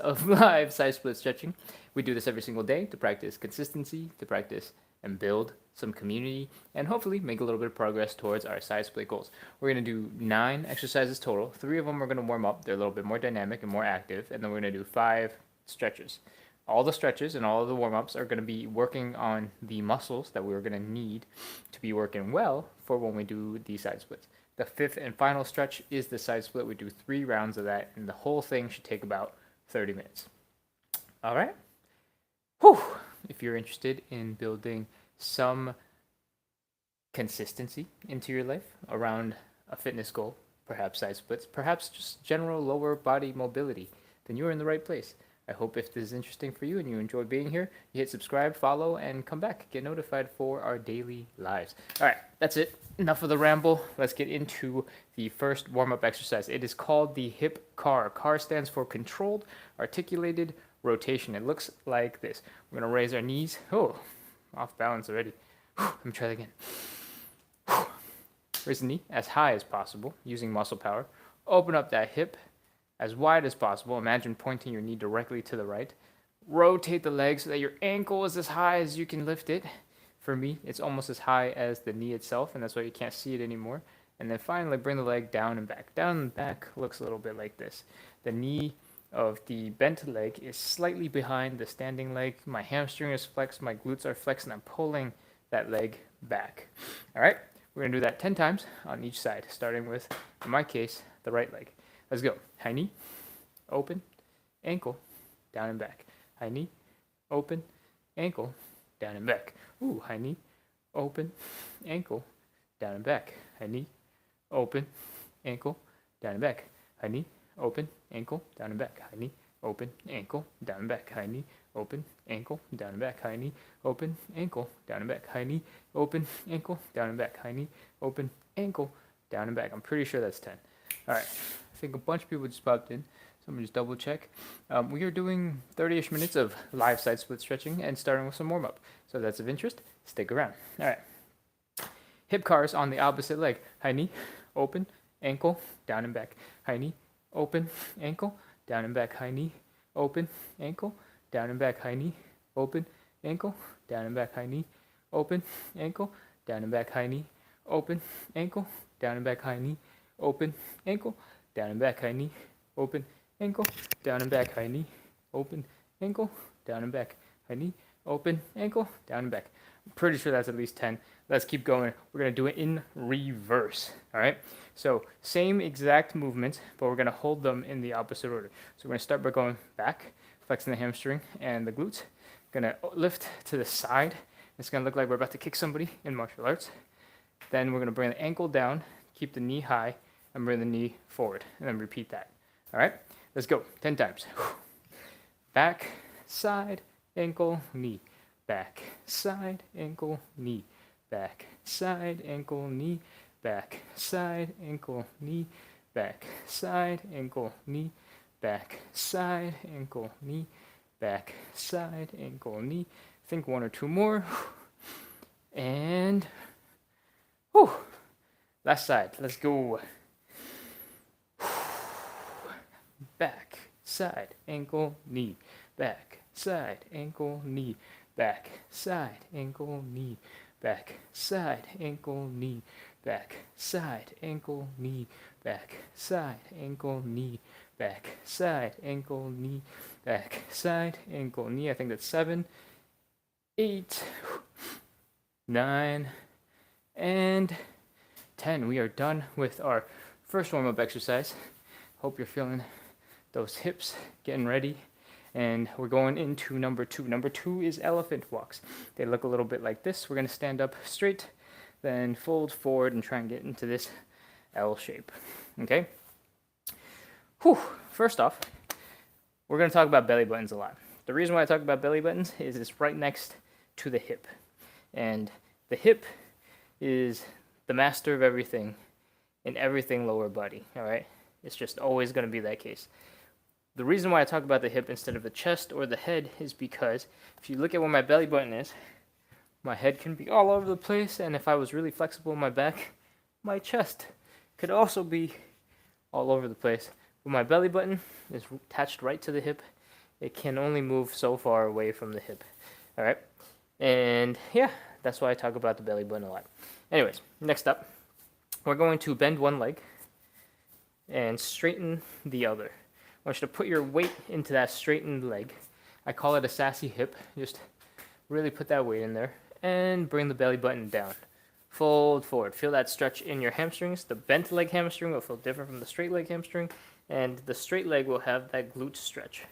of live side split stretching. We do this every single day to practice consistency, to practice and build some community, and hopefully make a little bit of progress towards our side split goals. We're going to do 9 exercises total. 3 of them are going to warm up. They're a little bit more dynamic and more active, and then we're going to do 5 stretches. All the stretches and all of the warm-ups are going to be working on the muscles that we're going to need to be working well for when we do the side splits. The 5th and final stretch is the side split. We do 3 rounds of that, and the whole thing should take about 30 minutes. All right? Whew. If you're interested in building some consistency into your life around a fitness goal, perhaps side splits, perhaps just general lower body mobility, then you're in the right place. I hope if this is interesting for you and you enjoy being here, you hit subscribe, follow, and come back. Get notified for our daily lives. All right, that's it. Enough of the ramble. Let's get into the first warm-up exercise. It is called the hip CAR. CAR stands for Controlled Articulated Rotation. It looks like this. We're going to raise our knees. Oh, off balance already. Let me try that again. Raise the knee as high as possible using muscle power. Open up that hip as wide as possible. Imagine pointing your knee directly to the right. Rotate the leg so that your ankle is as high as you can lift it. For me, it's almost as high as the knee itself, and that's why you can't see it anymore. And then finally, bring the leg down and back. Down and back looks a little bit like this. The knee of the bent leg is slightly behind the standing leg. My hamstring is flexed, my glutes are flexed, and I'm pulling that leg back. All right, we're going to do that 10 times on each side, starting with, in my case, the right leg. Let's go. High knee, open, ankle, down and back. High knee, open, ankle, down and back. Ooh, high knee, open, ankle, down and back. High knee, open, ankle, down and back. High knee, open, ankle, down and back. High knee, open, ankle, down and back. High knee, open, ankle, down and back. High knee, open, ankle, down and back. High knee, open, ankle, down and back. High knee, open, ankle, down and back. I'm pretty sure that's 10. All right. I think a bunch of people just popped in, so I'm going to just double check. We are doing 30-ish minutes of live side split stretching and starting with some warm-up. So if that's of interest, stick around. All right. Hip CARs on the opposite leg. High knee, open, ankle, down and back. High knee, open, ankle, down and back. High knee, open, ankle, down and back. High knee, open, ankle, down and back. High knee, open, ankle, down and back. High knee, open, ankle, down and back. High knee, open, ankle, down and back. High knee, open, ankle, down and back. High knee, open, ankle, down and back. High knee, open, ankle, down and back. I'm pretty sure that's at least 10. Let's keep going. We're going to do it in reverse. All right. So same exact movements, but we're going to hold them in the opposite order. So we're going to start by going back, flexing the hamstring and the glutes. Going to lift to the side. It's going to look like we're about to kick somebody in martial arts. Then we're going to bring the ankle down, keep the knee high, and bring the knee forward, and then repeat that. All right, let's go. 10 times. Back, side, ankle, knee. Back, side, ankle, knee. Back, side, ankle, knee. Back, side, ankle, knee. Back, side, ankle, knee. Back, side, ankle, knee. Back, side, ankle, knee. Think 1 or 2 more. And, whew. Last side. Let's go. Back, side, ankle, knee. Back, side, ankle, knee. Back, side, ankle, knee. Back, side, ankle, knee. Back, side, ankle, knee. Back, side, ankle, knee. Back, side, ankle, knee. Back, side, ankle, knee. I think that's 7, 8, 9, and 10. We are done with our first warm-up exercise. Hope you're feeling those hips, getting ready. And we're going into number 2. Number 2 is elephant walks. They look a little bit like this. We're going to stand up straight, then fold forward and try and get into this L shape. Okay? Whew. First off, we're going to talk about belly buttons a lot. The reason why I talk about belly buttons is it's right next to the hip. And the hip is the master of everything in everything lower body, all right? It's just always going to be that case. The reason why I talk about the hip instead of the chest or the head is because if you look at where my belly button is, my head can be all over the place, and if I was really flexible in my back, my chest could also be all over the place. But my belly button is attached right to the hip, It can only move so far away from the hip. All right. And yeah, that's why I talk about the belly button a lot. Anyways, next up, we're going to bend one leg and straighten the other. I want you to put your weight into that straightened leg. I call it a sassy hip. Just really put that weight in there and bring the belly button down. Fold forward. Feel that stretch in your hamstrings. The bent leg hamstring will feel different from the straight leg hamstring, and the straight leg will have that glute stretch.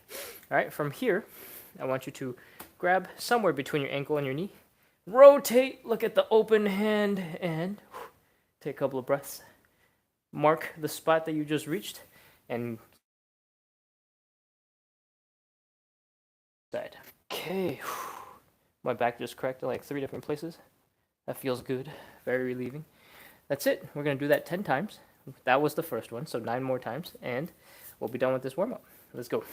All right, from here, I want you to grab somewhere between your ankle and your knee. Rotate, look at the open hand, and take a couple of breaths. Mark the spot that you just reached, and side. Okay, my back just cracked in like 3 different places. That feels good, very relieving. That's it. We're going to do that 10 times. That was the first one, so 9 more times, and we'll be done with this warm-up. Let's go.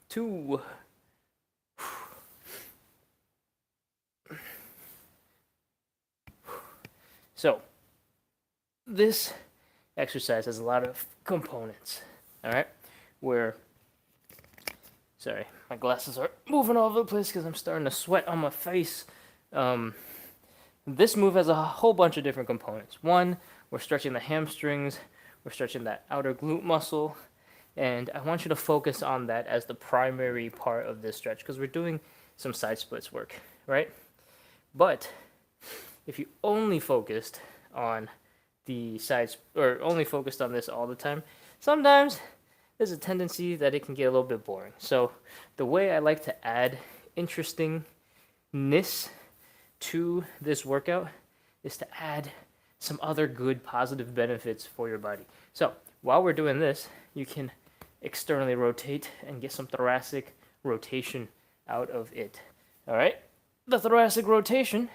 2. So, this exercise has a lot of components, all right? Sorry, my glasses are moving all over the place because I'm starting to sweat on my face. This move has a whole bunch of different components. One, we're stretching the hamstrings, we're stretching that outer glute muscle, and I want you to focus on that as the primary part of this stretch because we're doing some side splits work, right? But if you only focused on the sides or only focused on this all the time, sometimes there's a tendency that it can get a little bit boring. So the way I like to add interestingness to this workout is to add some other good positive benefits for your body. So while we're doing this, you can externally rotate and get some thoracic rotation out of it. All right? The thoracic rotation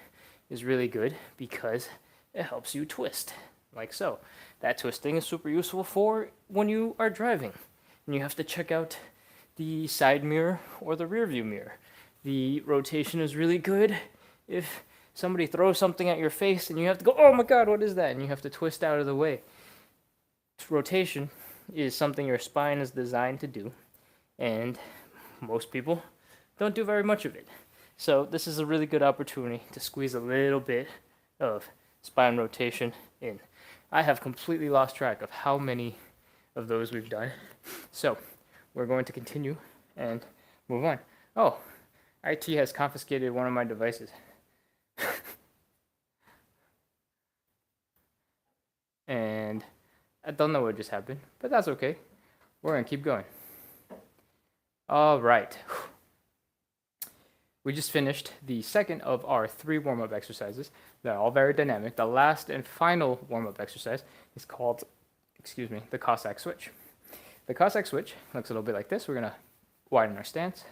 is really good because it helps you twist, like so. That twisting is super useful for when you are driving and you have to check out the side mirror or the rear view mirror. The rotation is really good if somebody throws something at your face and you have to go, oh my God, what is that? And you have to twist out of the way. Rotation is something your spine is designed to do, and most people don't do very much of it. So this is a really good opportunity to squeeze a little bit of spine rotation in. I have completely lost track of how many of those we've done. So we're going to continue and move on. Oh, IT has confiscated one of my devices. And I don't know what just happened, but that's okay. We're going to keep going. All right. We just finished the second of our 3 warm-up exercises. They're all very dynamic. The last and final warm-up exercise is called, the Cossack Switch. The Cossack Switch looks a little bit like this. We're going to widen our stance,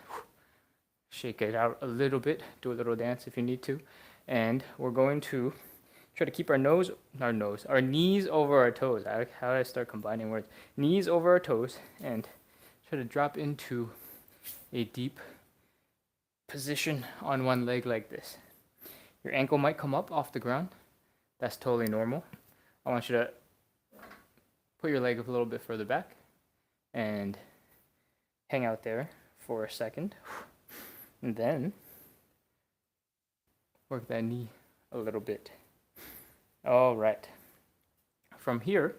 shake it out a little bit, do a little dance if you need to, and we're going to try to keep our knees over our toes. How do I start combining words? Knees over our toes, and try to drop into a deep position on one leg like this. Your ankle might come up off the ground. That's totally normal. I want you to put your leg a little bit further back and hang out there for a second. And then work that knee a little bit. All right. From here,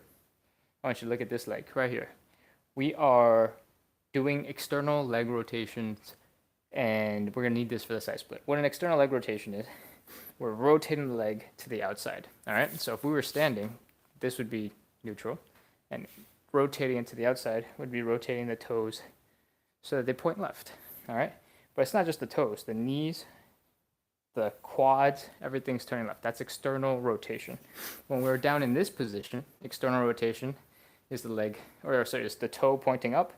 I want you to look at this leg right here. We are doing external leg rotations, and we're going to need this for the side split. What an external leg rotation is, we're rotating the leg to the outside. All right. So if we were standing, this would be neutral, and rotating it to the outside would be rotating the toes so that they point left. All right. But it's not just the toes, the knees, the quads, everything's turning left. That's external rotation. When we're down in this position, external rotation is it's the toe pointing up,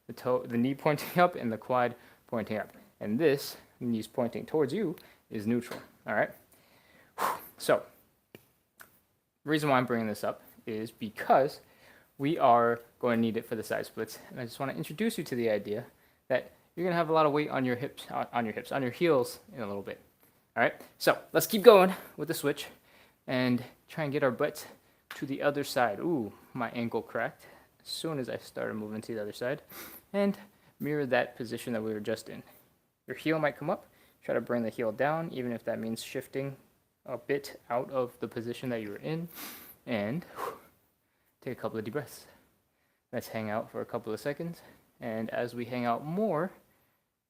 the knee pointing up, and the quad pointing up. And this, knees pointing towards you, is neutral. All right? So, the reason why I'm bringing this up is because we are going to need it for the side splits. And I just want to introduce you to the idea that you're going to have a lot of weight on your heels in a little bit. All right, so let's keep going with the switch and try and get our butts to the other side. Ooh, my ankle cracked as soon as I started moving to the other side. And mirror that position that we were just in. Your heel might come up. Try to bring the heel down, even if that means shifting a bit out of the position that you were in. And take a couple of deep breaths. Let's hang out for a couple of seconds. And as we hang out more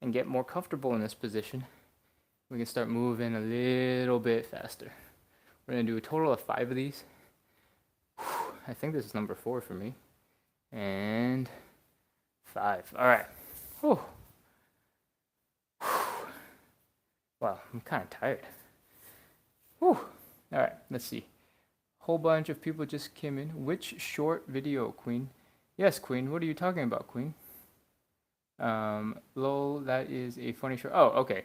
and get more comfortable in this position, we can start moving a little bit faster. We're going to do a total of 5 of these. I think this is number 4 for me. And 5. All right. Whew. Wow, I'm kind of tired. Whew. All right, let's see. Whole bunch of people just came in. Which short video, Queen? Yes, Queen. What are you talking about, Queen? Lol, that is a funny short. Oh, okay.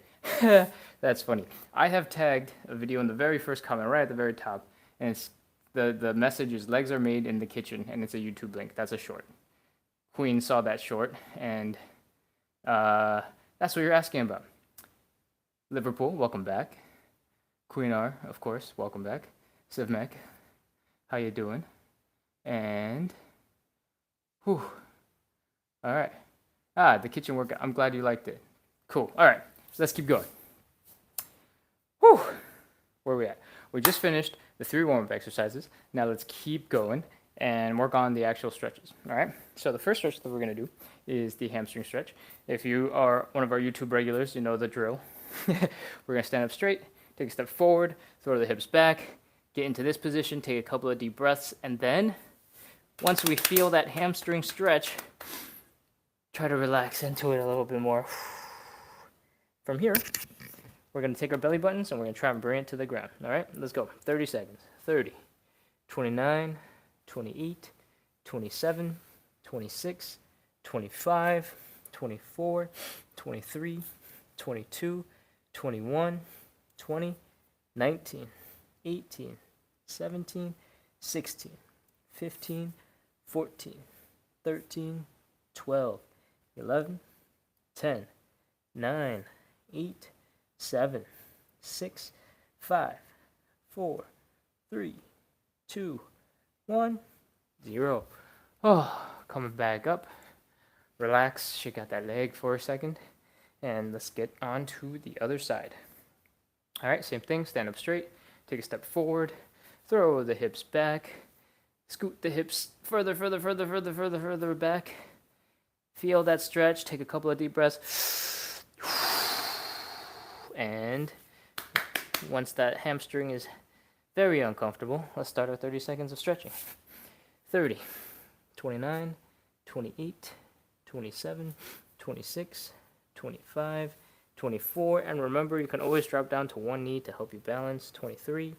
That's funny. I have tagged a video in the very first comment, right at the very top, and it's the message is legs are made in the kitchen, and it's a YouTube link. That's a short. Queen saw that short, and that's what you're asking about. Liverpool, welcome back. Queen R, of course, welcome back. Sivmek, how you doing? And, whew. All right. The kitchen workout. I'm glad you liked it. Cool. All right, so let's keep going. Whew. Where are we at? We just finished the 3 warm-up exercises. Now let's keep going and work on the actual stretches. All right. So the first stretch that we're going to do is the hamstring stretch. If you are one of our YouTube regulars, you know the drill. We're going to stand up straight, take a step forward, throw the hips back, get into this position, take a couple of deep breaths, and then once we feel that hamstring stretch, try to relax into it a little bit more. From here, we're going to take our belly buttons and we're going to try and bring it to the ground. All right, let's go. 30 seconds. 30, 29, 28, 27, 26, 25, 24, 23, 22, 21, 20, 19, 18, 17, 16, 15, 14, 13, 12, 11, 10, 9, 8, 7, 6, 5, 4, 3, 2, 1, 0. Oh, coming back up. Relax, shake out that leg for a second. And let's get on to the other side. All right, same thing, stand up straight, take a step forward, throw the hips back, scoot the hips further back. Feel that stretch, take a couple of deep breaths. And once that hamstring is very uncomfortable, let's start our 30 seconds of stretching. 30, 29, 28, 27, 26, 25, 24, and remember you can always drop down to one knee to help you balance. 23,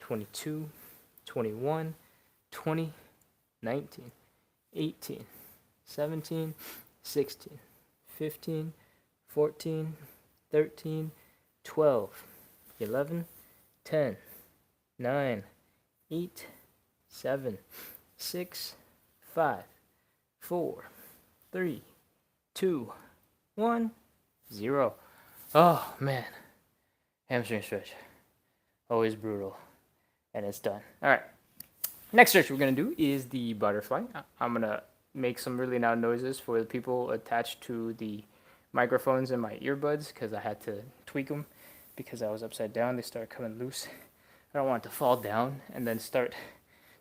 22, 21, 20, 19, 18, 17, 16, 15, 14, 13, 12, 11, 10, 9, 8, 7, 6, 5, 4, 3, 2, 1, 0. Oh man, hamstring stretch, always brutal, and it's done. All right, next stretch we're gonna do is the butterfly. I'm gonna make some really loud noises for the people attached to the microphones in my earbuds because I had to tweak them because I was upside down. They started coming loose. I don't want it to fall down and then start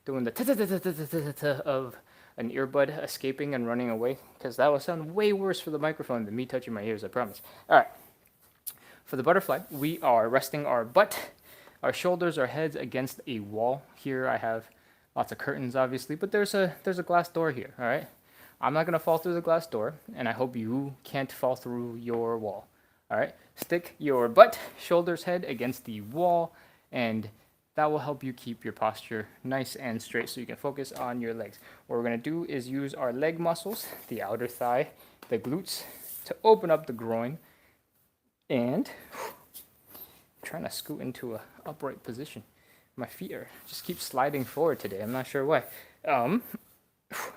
doing the ta-ta-ta-ta-ta-ta-ta of an earbud escaping and running away, because that will sound way worse for the microphone than me touching my ears, I promise. All right, for the butterfly, we are resting our butt, our shoulders, our heads against a wall. Here I have lots of curtains, obviously, but there's a glass door here, all right? I'm not going to fall through the glass door, and I hope you can't fall through your wall, all right? Stick your butt, shoulders, head against the wall, and that will help you keep your posture nice and straight so you can focus on your legs. What we're going to do is use our leg muscles, the outer thigh, the glutes, to open up the groin. And I'm trying to scoot into an upright position. My feet are just keep sliding forward today. I'm not sure why.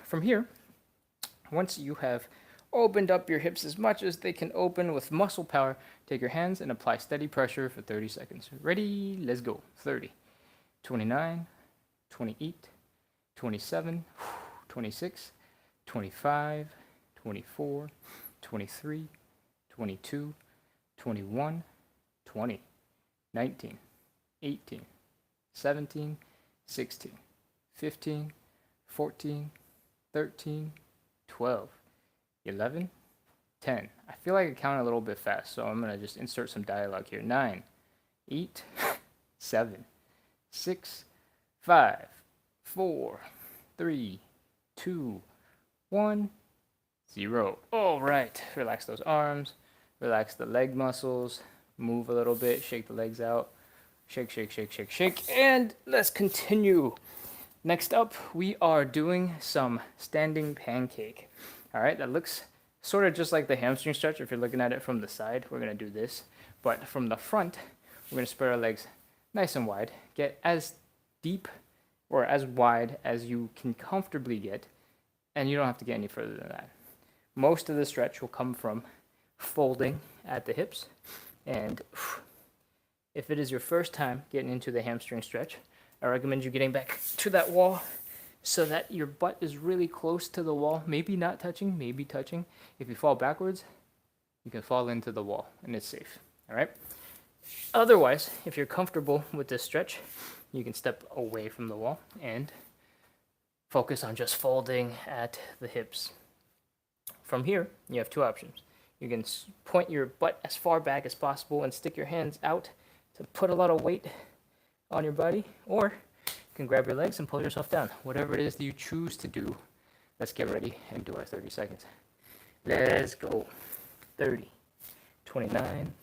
From here, once you have opened up your hips as much as they can open with muscle power, take your hands and apply steady pressure for 30 seconds. Ready? Let's go. 30. 29, 28, 27, 26, 25, 24, 23, 22, 21, 20, 19, 18, 17, 16, 15, 14, 13, 12, 11, 10. I feel like I counted a little bit fast, so I'm going to just insert some dialogue here. 9, 8, 7, 6, 5, 4, 3, 2, 1, 0. All right. Relax those arms. Relax the leg muscles. Move a little bit. Shake the legs out. Shake, shake, shake, shake, shake. And let's continue. Next up, we are doing some standing pancake. All right. That looks sort of just like the hamstring stretch. If you're looking at it from the side, we're going to do this. But from the front, we're going to spread our legs nice and wide. Get as deep or as wide as you can comfortably get. And you don't have to get any further than that. Most of the stretch will come from folding at the hips. And if it is your first time getting into the hamstring stretch, I recommend you getting back to that wall so that your butt is really close to the wall. Maybe not touching, maybe touching. If you fall backwards, you can fall into the wall and it's safe. All right? Otherwise, if you're comfortable with this stretch, you can step away from the wall and focus on just folding at the hips. From here, you have two options. You can point your butt as far back as possible and stick your hands out to put a lot of weight on your body, or you can grab your legs and pull yourself down. Whatever it is that you choose to do, let's get ready and do our 30 seconds. Let's go. 30, 29,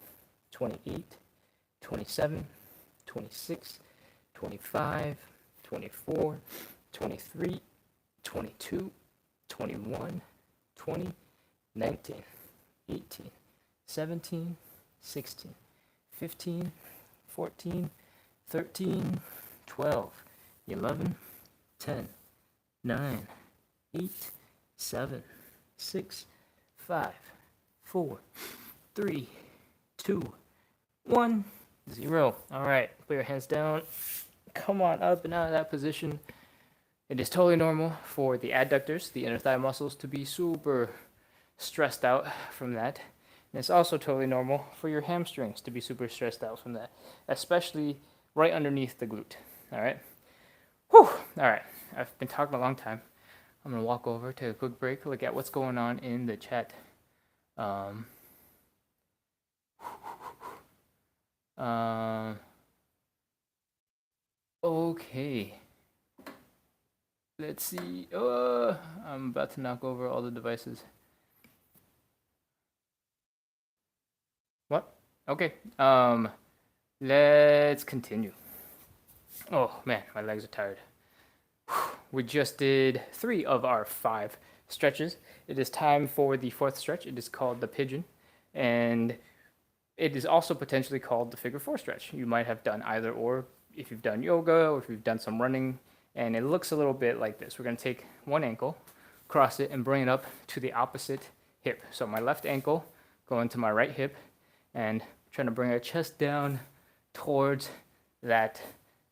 28, 27, 26, 25, 24, 23, 22, 21, 20, 19, 18, 17, 16, 15, 14, 13, 12, 11, 10, 9, 8, 7, 6, 5, 4, 3, 2, 1, 0. All right, put your hands down. Come on up and out of that position. It is totally normal for the adductors, the inner thigh muscles, to be super stressed out from that. And it's also totally normal for your hamstrings to be super stressed out from that, especially right underneath the glute. All right? Whew! All right. I've been talking a long time. I'm going to walk over, take a quick break, look at what's going on in the chat. Okay. Let's see. I'm about to knock over all the devices. What? Okay. Let's continue. Oh man, my legs are tired. We just did 3 of our 5 stretches. It is time for the 4th stretch. It is called the pigeon, and it is also potentially called the figure 4 stretch. You might have done either or if you've done yoga or if you've done some running, and it looks a little bit like this. We're going to take one ankle, cross it, and bring it up to the opposite hip. So my left ankle going to my right hip, and trying to bring our chest down towards that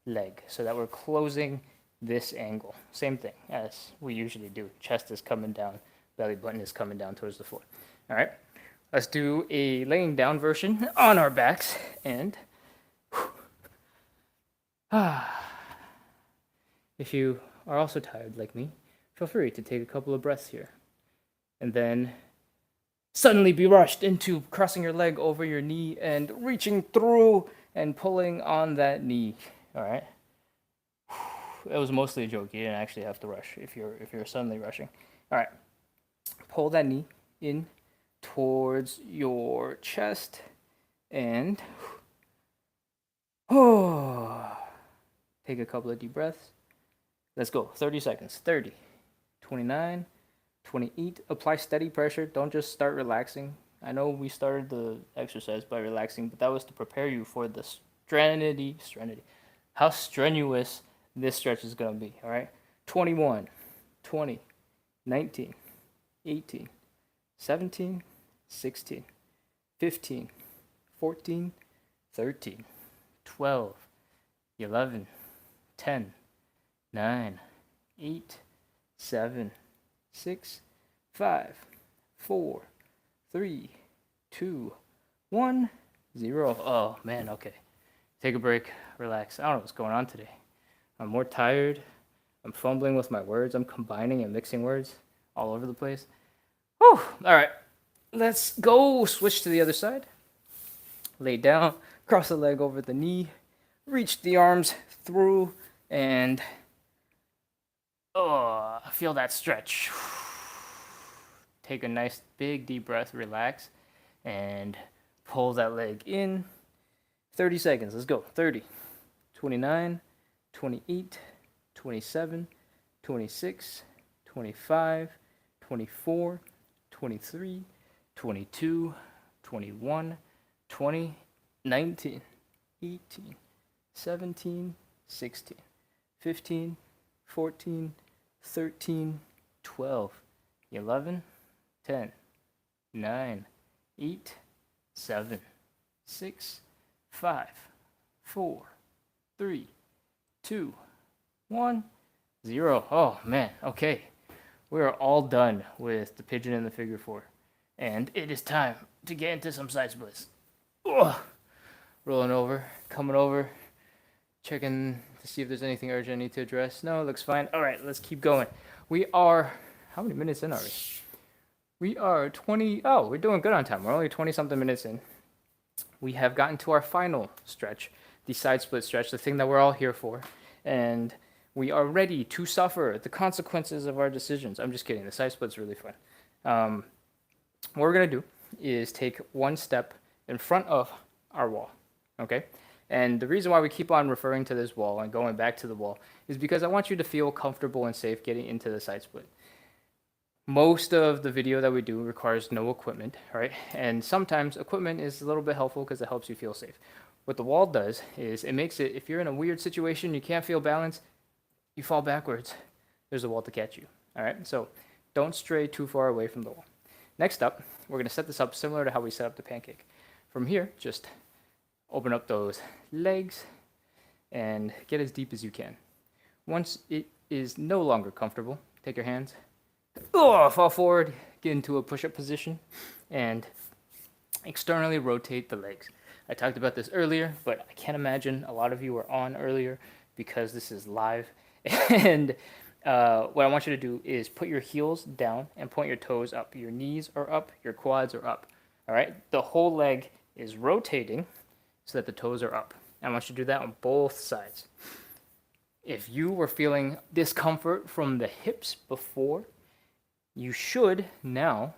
leg so that we're closing this angle. Same thing as we usually do. Chest is coming down, belly button is coming down towards the floor. All right, let's do a laying down version on our backs. And if you are also tired like me, feel free to take a couple of breaths here. And then suddenly be rushed into crossing your leg over your knee and reaching through and pulling on that knee. All right. It was mostly a joke. You didn't actually have to rush if you're suddenly rushing. All right. Pull that knee in towards your chest and take a couple of deep breaths. Let's go. 30 seconds. 30, 29, 28. Apply steady pressure. Don't just start relaxing. I know we started the exercise by relaxing, but that was to prepare you for the how strenuous this stretch is going to be. All right. 21, 20, 19, 18, 17, 16, 15, 14, 13, 12, 11, 10, 9, 8, 7, 6, 5, 4, 3, 2, 1, 0. Oh man, okay. Take a break, relax. I don't know what's going on today. I'm more tired. I'm fumbling with my words. I'm combining and mixing words all over the place. Whew. All right, let's go. Switch to the other side. Lay down, cross the leg over the knee, reach the arms through, and feel that stretch. Take a nice big deep breath, relax, and pull that leg in. 30 seconds. Let's go. 30, 29, 28, 27, 26, 25, 24, 23, 22, 21, 20, 19, 18, 17, 16, 15, 14, 13, 12, 11, 10, 9, 8, 7, 6, 5, 4, 3, 2, 1, 0. Oh man, okay. We are all done with the pigeon and the figure four. And it is time to get into some side splits. Ugh. Rolling over, coming over, checking to see if there's anything urgent I need to address. No, it looks fine. All right, let's keep going. We are, how many minutes in are we? We are 20, oh, we're doing good on time. We're only 20 something minutes in. We have gotten to our final stretch, the side split stretch, the thing that we're all here for. And we are ready to suffer the consequences of our decisions. I'm just kidding. The side split's really fun. What we're going to do is take one step in front of our wall, okay? And the reason why we keep on referring to this wall and going back to the wall is because I want you to feel comfortable and safe getting into the side split. Most of the video that we do requires no equipment, right? And sometimes equipment is a little bit helpful because it helps you feel safe. What the wall does is it makes it, if you're in a weird situation, you can't feel balance, you fall backwards, there's a wall to catch you, all right? So don't stray too far away from the wall. Next up, we're going to set this up similar to how we set up the pancake. From here, just open up those legs and get as deep as you can. Once it is no longer comfortable, take your hands, fall forward, get into a push-up position, and externally rotate the legs. I talked about this earlier, but I can't imagine a lot of you were on earlier because this is live. And what I want you to do is put your heels down and point your toes up. Your knees are up, your quads are up. All right? The whole leg is rotating so that the toes are up. I want you to do that on both sides. If you were feeling discomfort from the hips before, you should now,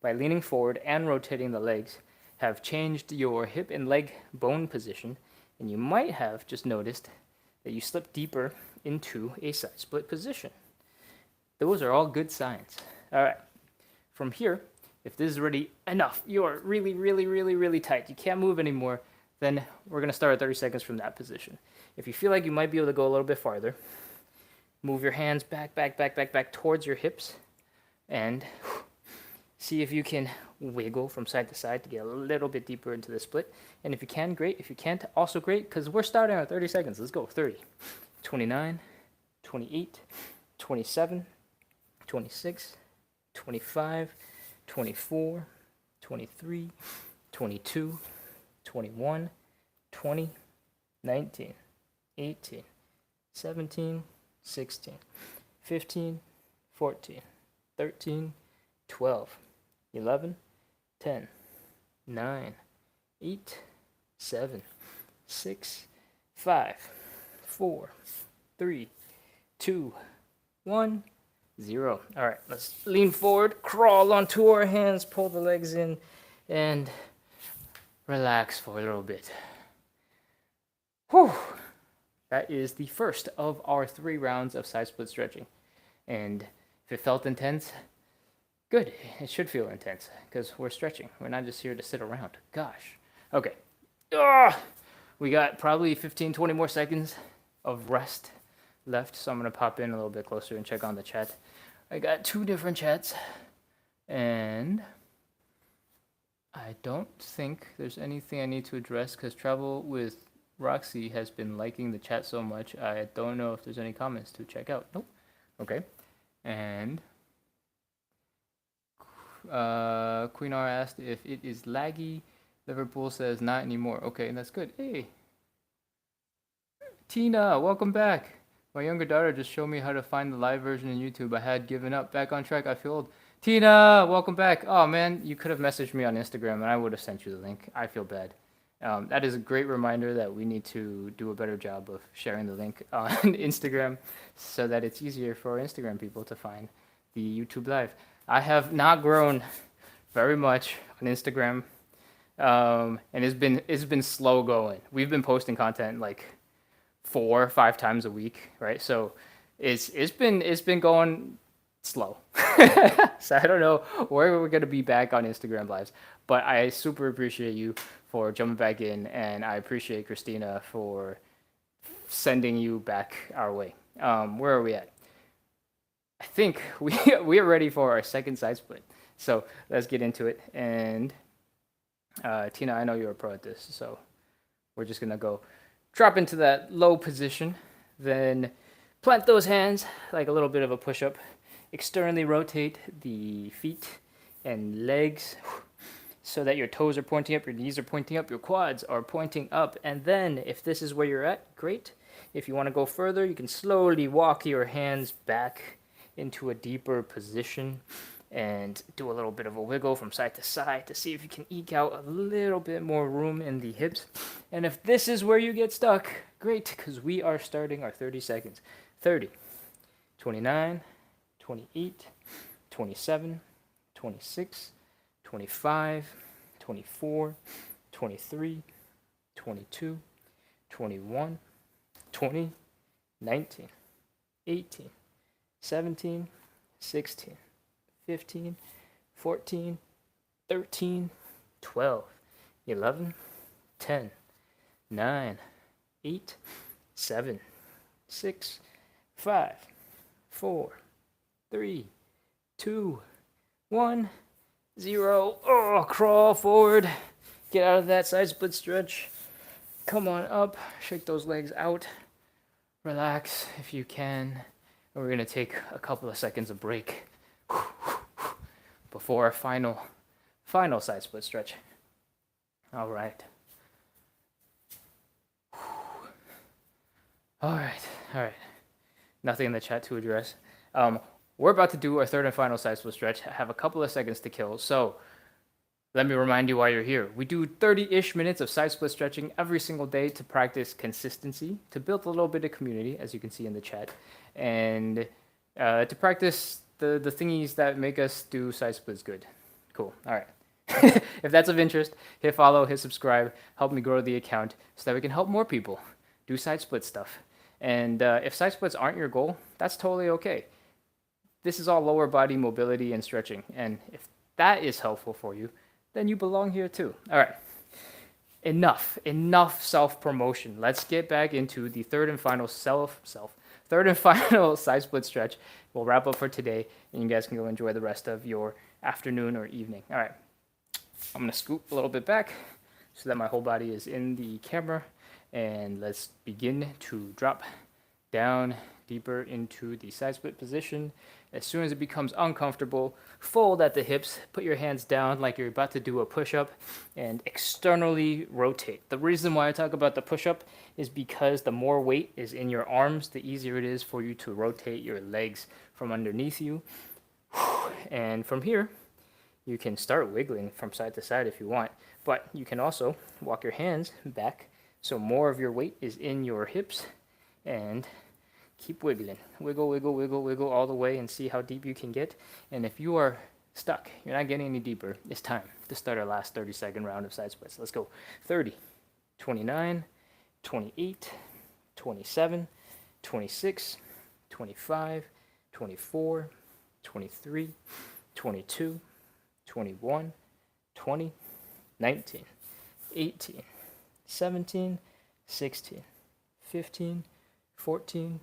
by leaning forward and rotating the legs, have changed your hip and leg bone position, and you might have just noticed that you slipped deeper into a side split position. Those are all good signs. All right. From here, if this is already enough, you are really, really, really, really tight, you can't move anymore, then we're going to start at 30 seconds from that position. If you feel like you might be able to go a little bit farther, move your hands back towards your hips, and see if you can wiggle from side to side to get a little bit deeper into the split. And if you can, great. If you can't, also great, because we're starting at 30 seconds. Let's go. 30, 29, 28, 27, 26, 25, 24, 23, 22, 21, 20, 19, 18, 17, 16, 15, 14, 13, 12, 11, 10, 9, 8, 7, 6, 5, 4, 3, 2, 1, 0. All right, let's lean forward, crawl onto our hands, pull the legs in, and relax for a little bit. Whew. That is the first of our 3 rounds of side split stretching. And if it felt intense, good. It should feel intense because we're stretching. We're not just here to sit around. Gosh. Okay. We got probably 15, 20 more seconds of rest left. So I'm going to pop in a little bit closer and check on the chat. I got 2 different chats. And I don't think there's anything I need to address because Travel with Roxy has been liking the chat so much. I don't know if there's any comments to check out. Nope. Okay. And Queen R asked if it is laggy. Liverpool says not anymore. Okay, that's good. Hey, Tina, welcome back. My younger daughter just showed me how to find the live version in YouTube. I had given up. Back on track. I feel old. Tina, welcome back. Oh man, you could have messaged me on Instagram and I would have sent you the link. I feel bad. That is a great reminder that we need to do a better job of sharing the link on Instagram so that it's easier for Instagram people to find the YouTube live. I have not grown very much on Instagram, and it's been slow going. We've been posting content like 4 or 5 times a week, right? So it's been going slow. So I don't know where we're gonna be back on Instagram lives, but I super appreciate you for jumping back in, and I appreciate Christina for sending you back our way. Where are we at? I think we are ready for our second side split. So let's get into it. And Tina, I know you're a pro at this, so we're just gonna go drop into that low position, then plant those hands like a little bit of a push-up. Externally rotate the feet and legs so that your toes are pointing up, your knees are pointing up, your quads are pointing up. And then if this is where you're at, great. If you want to go further, you can slowly walk your hands back into a deeper position and do a little bit of a wiggle from side to side to see if you can eke out a little bit more room in the hips. And if this is where you get stuck, great, because we are starting our 30 seconds. 30, 29, 28, 27, 26, 25, 24, 23, 22, 21, 20, 19, 18, 17, 16, 15, 14, 13, 12, 11, 10, 9, 8, 7, 6, 5, 4, 3, 2, 1, 0. Oh, crawl forward. Get out of that side split stretch. Come on up. Shake those legs out. Relax if you can. And we're going to take a couple of seconds of break before our final side split stretch. All right. All right. Nothing in the chat to address. We're about to do our third and final side split stretch. I have a couple of seconds to kill, so let me remind you why you're here. We do 30-ish minutes of side split stretching every single day to practice consistency, to build a little bit of community, as you can see in the chat, and to practice the thingies that make us do side splits good. Cool. All right. If that's of interest, hit follow, hit subscribe, help me grow the account so that we can help more people do side split stuff. And if side splits aren't your goal, that's totally okay. This is all lower body mobility and stretching. And if that is helpful for you, then you belong here too. All right. Enough self-promotion. Let's get back into the third and final side split stretch. We'll wrap up for today, and you guys can go enjoy the rest of your afternoon or evening. All right. I'm going to scoop a little bit back so that my whole body is in the camera. And let's begin to drop down deeper into the side split position. As soon as it becomes uncomfortable, fold at the hips, put your hands down like you're about to do a push-up, and externally rotate. The reason why I talk about the push-up is because the more weight is in your arms, the easier it is for you to rotate your legs from underneath you. And from here, you can start wiggling from side to side if you want, but you can also walk your hands back so more of your weight is in your hips, and keep wiggling. Wiggle, wiggle, wiggle, wiggle all the way and see how deep you can get. And if you are stuck, you're not getting any deeper, it's time to start our last 30-second round of side splits. Let's go. 30, 29, 28, 27, 26, 25, 24, 23, 22, 21, 20, 19, 18, 17, 16, 15, 14,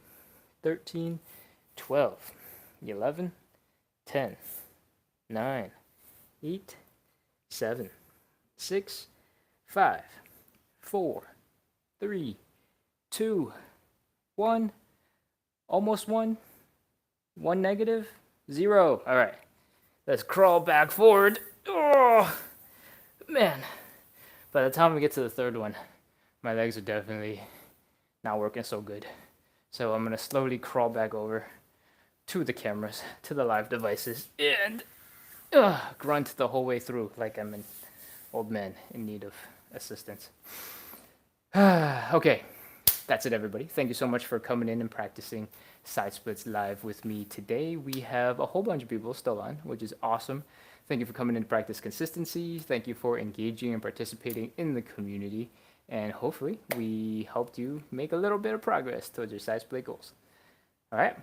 13, 12, 11, 10, 9, 8, 7, 6, 5, 4, 3, 2, 1, almost 1, 1 negative, 0. All right, Let's crawl back forward. Oh, man. By the time we get to the third one, my legs are definitely not working so good. So I'm going to slowly crawl back over to the cameras, to the live devices, and grunt the whole way through like I'm an old man in need of assistance. Okay, that's it, everybody. Thank you so much for coming in and practicing side splits live with me today. We have a whole bunch of people still on, which is awesome. Thank you for coming in to practice consistency. Thank you for engaging and participating in the community. And hopefully we helped you make a little bit of progress towards your side split goals. All right,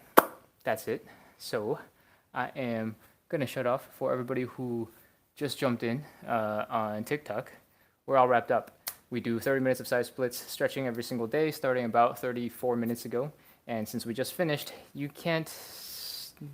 that's it. So I am going to shut off for everybody who just jumped in on TikTok. We're all wrapped up. We do 30 minutes of side splits, stretching every single day, starting about 34 minutes ago. And since we just finished, you can't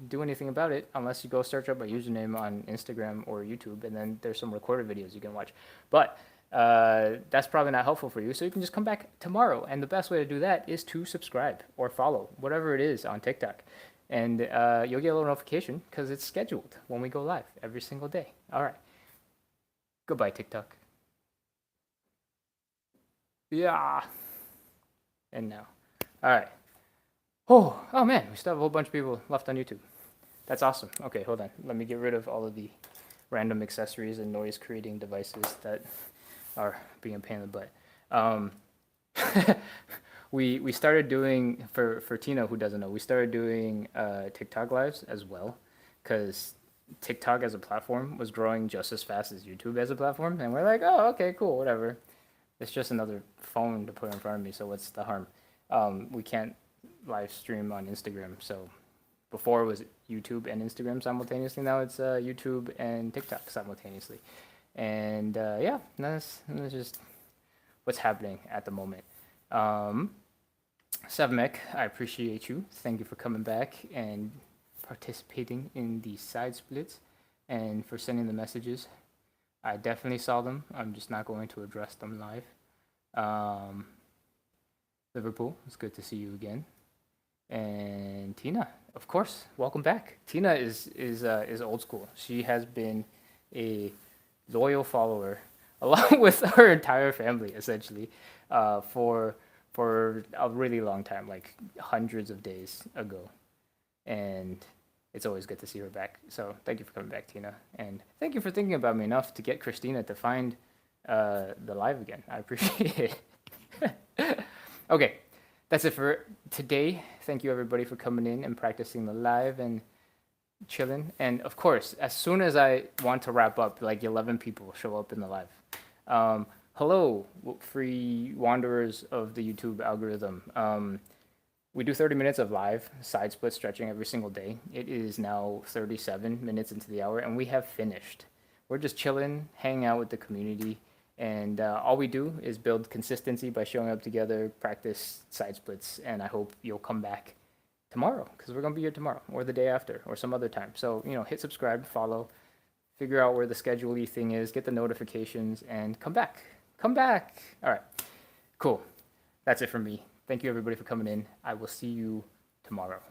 do anything about it unless you go search up my username on Instagram or YouTube, and then there's some recorded videos you can watch. But that's probably not helpful for you, so you can just come back tomorrow. And the best way to do that is to subscribe or follow, whatever it is on TikTok. And you'll get a little notification because it's scheduled when we go live every single day. All right. Goodbye, TikTok. Yeah. And now. All right. Oh man, we still have a whole bunch of people left on YouTube. That's awesome. Okay, hold on. Let me get rid of all of the random accessories and noise creating devices that are being a pain in the butt. We started doing, for Tina who doesn't know, we started doing TikTok lives as well, because TikTok as a platform was growing just as fast as YouTube as a platform, and we're like, oh, okay, cool, whatever. It's just another phone to put in front of me, so what's the harm? We can't live stream on Instagram, so before it was YouTube and Instagram simultaneously, now it's YouTube and TikTok simultaneously. And yeah, that's just what's happening at the moment. Savmek, I appreciate you. Thank you for coming back and participating in the side splits and for sending the messages. I definitely saw them. I'm just not going to address them live. Liverpool, it's good to see you again. And Tina, of course, welcome back. Tina is old school. She has been a loyal follower, along with her entire family, essentially, for a really long time, like hundreds of days ago. And it's always good to see her back. So thank you for coming back, Tina. And thank you for thinking about me enough to get Christina to find the live again. I appreciate it. Okay, that's it for today. Thank you, everybody, for coming in and practicing the live and chilling. And of course, as soon as I want to wrap up, like 11 people show up in the live. Hello, free wanderers of the YouTube algorithm. We do 30 minutes of live side split stretching every single day. It is now 37 minutes into the hour, and we have finished. We're just chilling, hanging out with the community, and all we do is build consistency by showing up together, practice side splits, and I hope you'll come back tomorrow, because we're going to be here tomorrow, or the day after, or some other time. So, hit subscribe, follow, figure out where the schedule-y thing is, get the notifications, and come back. Come back. All right. Cool. That's it from me. Thank you, everybody, for coming in. I will see you tomorrow.